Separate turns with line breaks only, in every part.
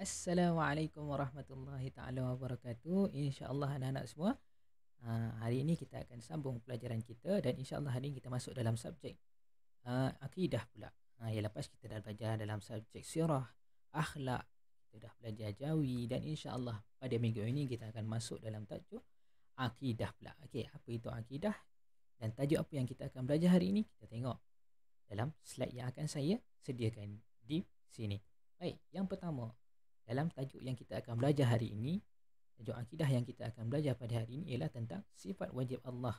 Assalamualaikum warahmatullahi taala wabarakatuh. InsyaAllah anak-anak semua, hari ini kita akan sambung pelajaran kita dan insyaAllah hari ini kita masuk dalam subjek akidah pula. Yang lepas kita dah belajar dalam subjek sirah, akhlak, kita dah belajar jawi dan insyaAllah pada minggu ini kita akan masuk dalam tajuk akidah pula. Okey, apa itu akidah dan tajuk apa yang kita akan belajar hari ini? Kita tengok dalam slide yang akan saya sediakan di sini. Baik, yang pertama, dalam tajuk yang kita akan belajar hari ini, tajuk akidah yang kita akan belajar pada hari ini ialah tentang sifat wajib Allah,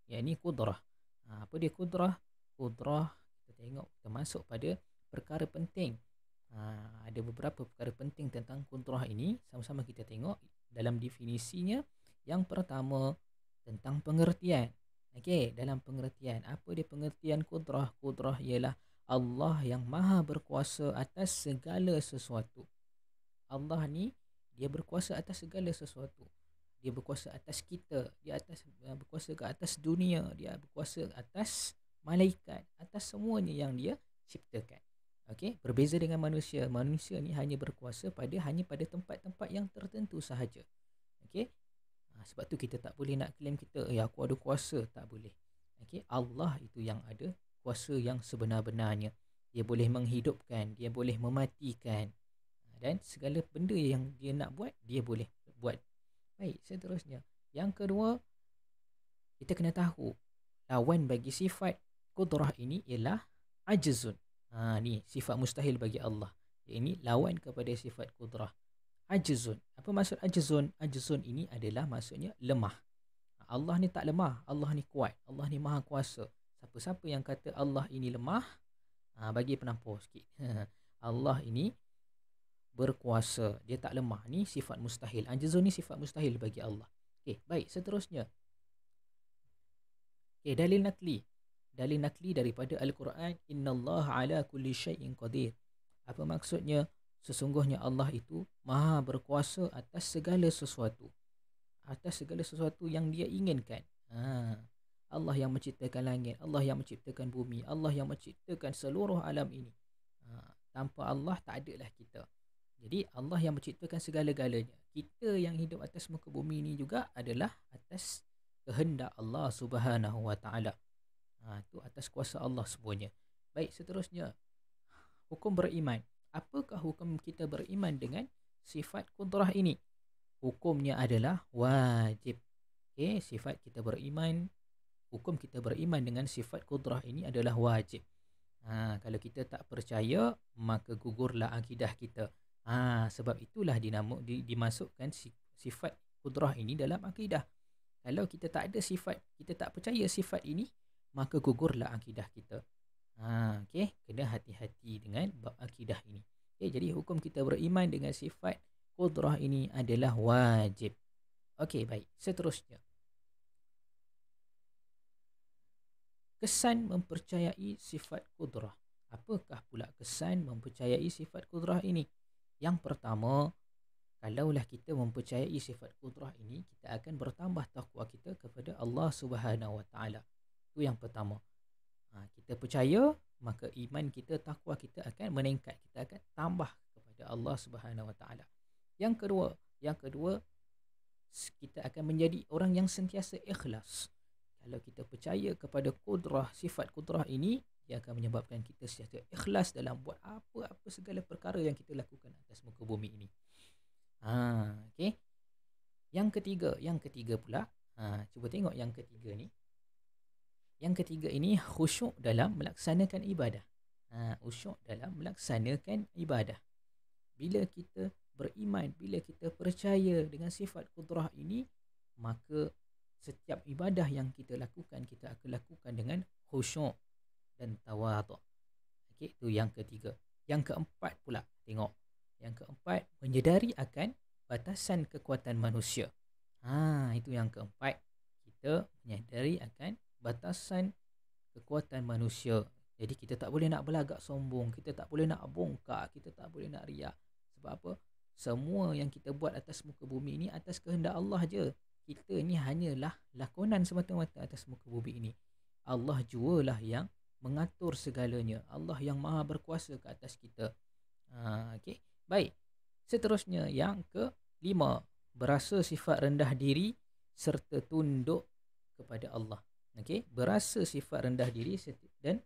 iaitu kudrah. Apa dia kudrah? Kudrah, kita tengok, kita masuk pada perkara penting. Ada beberapa perkara penting tentang kudrah ini. Sama-sama kita tengok dalam definisinya. Yang pertama, tentang pengertian. Okey, dalam pengertian, apa dia pengertian kudrah? Kudrah ialah Allah yang maha berkuasa atas segala sesuatu. Allah ni, dia berkuasa atas segala sesuatu. Dia berkuasa atas kita, berkuasa ke atas dunia, dia berkuasa atas malaikat, atas semuanya yang dia ciptakan. Okey, berbeza dengan manusia. Manusia ni hanya berkuasa hanya pada tempat-tempat yang tertentu sahaja. Okey. Sebab tu kita tak boleh nak claim kita, aku ada kuasa, tak boleh. Okey, Allah itu yang ada kuasa yang sebenar-benarnya. Dia boleh menghidupkan, dia boleh mematikan, dan segala benda yang dia nak buat, dia boleh buat. Baik, seterusnya. Yang kedua, kita kena tahu lawan bagi sifat kudrah ini ialah ajzun. Ni sifat mustahil bagi Allah. Ini lawan kepada sifat kudrah. Ajzun. Apa maksud ajzun? Ajzun ini adalah maksudnya lemah. Allah ni tak lemah, Allah ni kuat, Allah ni maha kuasa. Siapa-siapa yang kata Allah ini lemah, bagi penampur sikit. Allah ini berkuasa, dia tak lemah. Ni sifat mustahil. Ajzun ni sifat mustahil bagi Allah. Okey, baik, seterusnya. Okey, dalil nakli. Dalil nakli daripada Al-Quran, innallaha ala kulli syai'in qadir. Apa maksudnya? Sesungguhnya Allah itu maha berkuasa atas segala sesuatu. Atas segala sesuatu yang dia inginkan. Allah yang menciptakan langit, Allah yang menciptakan bumi, Allah yang menciptakan seluruh alam ini. Tanpa Allah tak adalah kita. Jadi Allah yang menciptakan segala-galanya. Kita yang hidup atas muka bumi ini juga adalah atas kehendak Allah Subhanahu Wa Taala. Itu atas kuasa Allah semuanya. Baik, seterusnya, hukum beriman. Apakah hukum kita beriman dengan sifat kudrah ini? Hukumnya adalah wajib. Okay, sifat kita beriman, hukum kita beriman dengan sifat kudrah ini adalah wajib. Kalau kita tak percaya, maka gugurlah akidah kita. Sebab itulah dimasukkan sifat kudrah ini dalam akidah. Kalau kita tak ada sifat, kita tak percaya sifat ini, maka gugurlah akidah kita. Okay, kena hati-hati dengan bab akidah ini. Okay, jadi hukum kita beriman dengan sifat kudrah ini adalah wajib. Okey, baik. Seterusnya, kesan mempercayai sifat kudrah. Apakah pula kesan mempercayai sifat kudrah ini? Yang pertama, kalaulah kita mempercayai sifat kudrah ini, kita akan bertambah takwa kita kepada Allah Subhanahu Wa Taala. Itu yang pertama. Kita percaya, maka iman kita, takwa kita akan meningkat. Kita akan tambah kepada Allah Subhanahu Wa Taala. Yang kedua, kita akan menjadi orang yang sentiasa ikhlas. Kalau kita percaya kepada kudrah, sifat kudrah ini, dia akan menyebabkan kita sentiasa ikhlas dalam buat apa-apa segala perkara yang kita lakukan atas muka bumi ini. Okay. Yang ketiga pula, cuba tengok yang ketiga ni. Yang ketiga ini khusyuk dalam melaksanakan ibadah. Khusyuk dalam melaksanakan ibadah. Bila kita beriman, bila kita percaya dengan sifat kudrah ini, maka setiap ibadah yang kita lakukan, kita akan lakukan dengan khusyuk dan tawadhu'. Okey, itu yang ketiga. Yang keempat pula, tengok. Yang keempat, menyedari akan batasan kekuatan manusia. Itu yang keempat. Kita menyedari akan batasan kekuatan manusia. Jadi kita tak boleh nak berlagak sombong, kita tak boleh nak bongkak, kita tak boleh nak riak. Sebab apa? Semua yang kita buat atas muka bumi ini atas kehendak Allah je. Kita ni hanyalah lakonan semata-mata atas muka bumi ini. Allah jualah yang mengatur segalanya. Allah yang maha berkuasa ke atas kita. Okey. Baik. Seterusnya yang kelima, berasa sifat rendah diri serta tunduk kepada Allah. Okey, berasa sifat rendah diri dan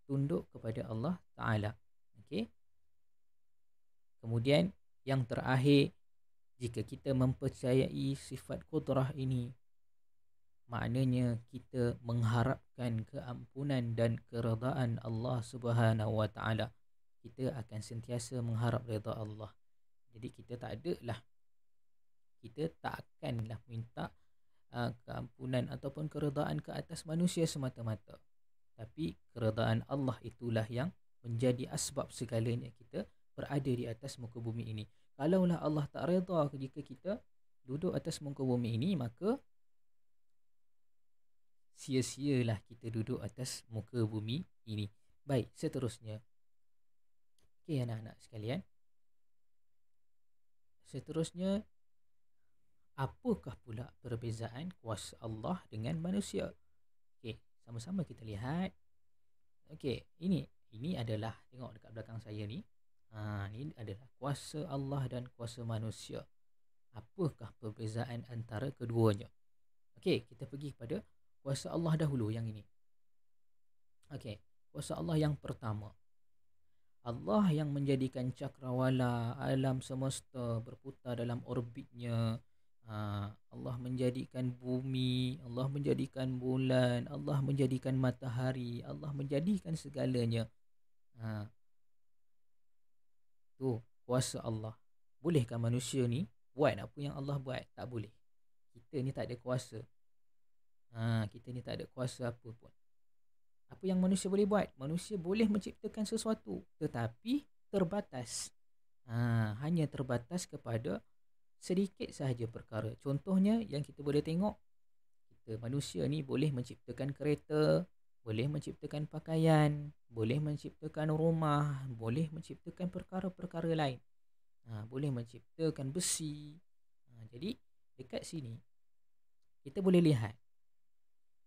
tunduk kepada Allah Taala. Okey. Kemudian yang terakhir, jika kita mempercayai sifat qudrah ini, maknanya kita mengharapkan keampunan dan keredaan Allah Subhanahu Wa Taala. Kita akan sentiasa mengharap redha Allah. Jadi kita tak akanlah minta keampunan ataupun keredaan ke atas manusia semata-mata. Tapi keredaan Allah itulah yang menjadi asbab segalanya kita berada di atas muka bumi ini. Kalaulah Allah tak redha jika kita duduk atas muka bumi ini, maka sia-sialah kita duduk atas muka bumi ini. Baik, seterusnya. Okey anak-anak sekalian. Seterusnya, apakah pula perbezaan kuasa Allah dengan manusia? Okey, sama-sama kita lihat. Okey, ini adalah, tengok dekat belakang saya ni. Ini adalah kuasa Allah dan kuasa manusia. Apakah perbezaan antara keduanya? Okey, kita pergi kepada kuasa Allah dahulu yang ini. Okey, kuasa Allah yang pertama. Allah yang menjadikan cakrawala, alam semesta berputar dalam orbitnya. Allah menjadikan bumi, Allah menjadikan bulan, Allah menjadikan matahari, Allah menjadikan segalanya. Tu kuasa Allah. Bolehkah manusia ni buat apa yang Allah buat? Tak boleh. Kita ni tak ada kuasa. Kita ni tak ada kuasa apa pun. Apa yang manusia boleh buat? Manusia boleh menciptakan sesuatu, tetapi terbatas. Hanya terbatas kepada sedikit sahaja perkara. Contohnya yang kita boleh tengok, kita manusia ni boleh menciptakan kereta, boleh menciptakan pakaian, boleh menciptakan rumah, boleh menciptakan perkara-perkara lain. Boleh menciptakan besi. Jadi dekat sini kita boleh lihat,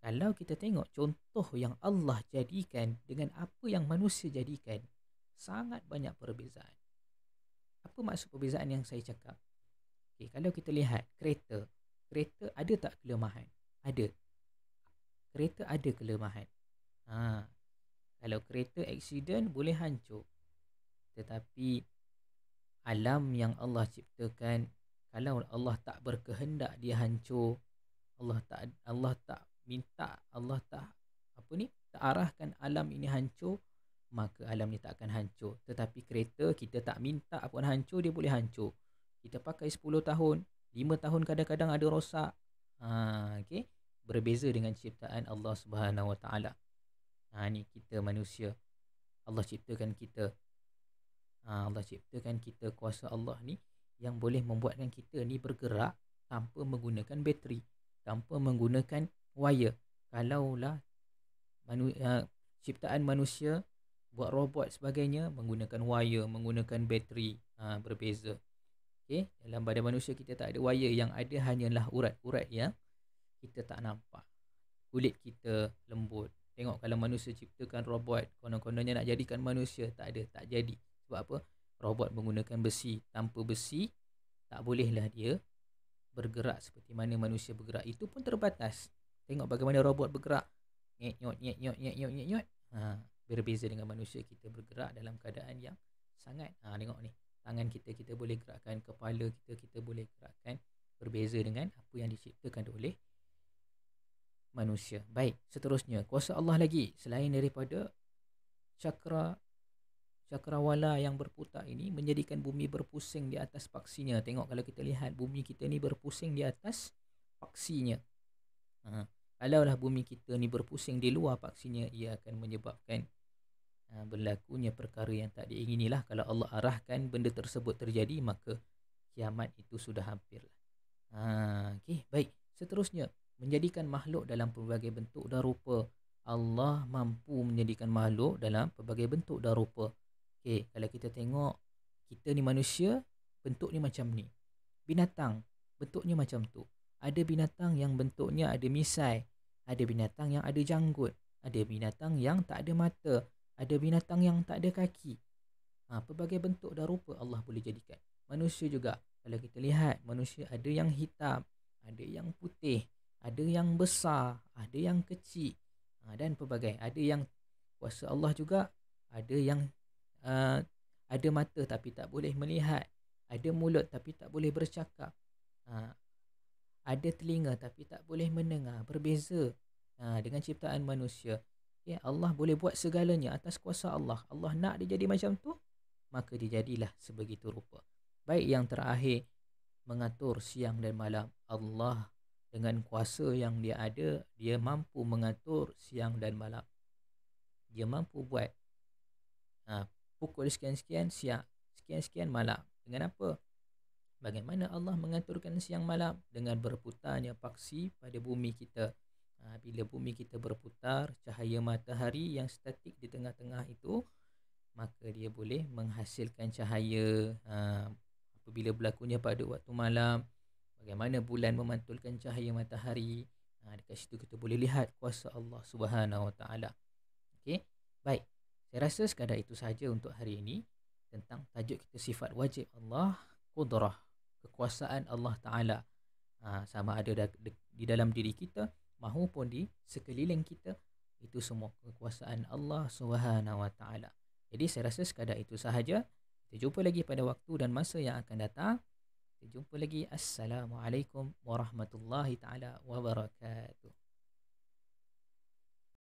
kalau kita tengok contoh yang Allah jadikan dengan apa yang manusia jadikan, sangat banyak perbezaan. Apa maksud perbezaan yang saya cakap? Okay, kalau kita lihat kereta ada tak kelemahan? Ada. Kereta ada kelemahan. Kalau kereta aksiden boleh hancur. Tetapi alam yang Allah ciptakan, kalau Allah tak berkehendak dia hancur, Allah tak minta, Allah tak arahkan alam ini hancur, maka alam ni tak akan hancur. Tetapi kereta kita tak minta pun hancur, dia boleh hancur. Kita pakai 10 tahun, 5 tahun kadang-kadang ada rosak. Okay? Berbeza dengan ciptaan Allah Subhanahu Wa Taala. Ni kita manusia. Allah ciptakan kita. Allah ciptakan kita, kuasa Allah ni yang boleh membuatkan kita ni bergerak tanpa menggunakan bateri, tanpa menggunakan wire. Kalaulah ciptaan manusia buat robot sebagainya menggunakan wire, menggunakan bateri, berbeza. Okay? Dalam badan manusia kita tak ada wire, yang ada hanyalah urat-urat yang kita tak nampak. Kulit kita lembut. Tengok kalau manusia ciptakan robot, konon-kononnya nak jadikan manusia, tak jadi. Sebab apa? Robot menggunakan besi. Tanpa besi tak bolehlah dia bergerak seperti mana manusia bergerak. Itu pun terbatas. Tengok bagaimana robot bergerak. Nyot. Berbeza dengan manusia, kita bergerak dalam keadaan yang sangat. Tengok ni. Tangan kita boleh gerakkan, kepala kita boleh gerakkan. Berbeza dengan apa yang diciptakan oleh manusia. Baik, seterusnya kuasa Allah lagi selain daripada cakrawala yang berputar ini menjadikan bumi berpusing di atas paksinya. Tengok kalau kita lihat bumi kita ni berpusing di atas paksinya. Kalaulah bumi kita ni berpusing di luar paksinya, ia akan menyebabkan berlakunya perkara yang tak diinginilah. Kalau Allah arahkan benda tersebut terjadi, maka kiamat itu sudah hampir. Okay, baik. Seterusnya, menjadikan makhluk dalam pelbagai bentuk dan rupa. Allah mampu menjadikan makhluk dalam pelbagai bentuk dan rupa. Okay, kalau kita tengok, kita ni manusia, bentuk ni macam ni. Binatang, bentuknya macam tu. Ada binatang yang bentuknya ada misai. Ada binatang yang ada janggut. Ada binatang yang tak ada mata. Ada binatang yang tak ada kaki. Pelbagai bentuk dan rupa Allah boleh jadikan. manusia juga. Kalau kita lihat manusia ada yang hitam, ada yang putih, ada yang besar, ada yang kecil, dan pelbagai. Ada yang kuasa Allah juga, ada yang uh, ada mata tapi tak boleh melihat, ada mulut tapi tak boleh bercakap, uh, ada telinga tapi tak boleh mendengar. Berbeza dengan ciptaan manusia. Okay, Allah boleh buat segalanya atas kuasa Allah. Allah nak dia jadi macam tu, maka dia jadilah sebegitu rupa. Baik yang terakhir, mengatur siang dan malam. Allah dengan kuasa yang dia ada, dia mampu mengatur siang dan malam. Dia mampu buat pukul sekian-sekian siang, sekian-sekian malam. Dengan apa? Bagaimana Allah mengaturkan siang malam? Dengan berputarnya paksi pada bumi kita. Bila bumi kita berputar, cahaya matahari yang statik di tengah-tengah itu, maka dia boleh menghasilkan cahaya. Apabila berlakunya pada waktu malam, bagaimana bulan memantulkan cahaya matahari. Dekat situ kita boleh lihat kuasa Allah Subhanahu Wa Taala. Okey, baik. Saya rasa sekadar itu sahaja untuk hari ini tentang tajuk kita, sifat wajib Allah, qudrah, kekuasaan Allah Ta'ala. Sama ada di dalam diri kita maupun di sekeliling kita, itu semua kekuasaan Allah Subhanahu Wa Ta'ala. Jadi saya rasa sekadar itu sahaja. Kita jumpa lagi pada waktu dan masa yang akan datang. Kita jumpa lagi. Assalamualaikum warahmatullahi ta'ala wabarakatuh.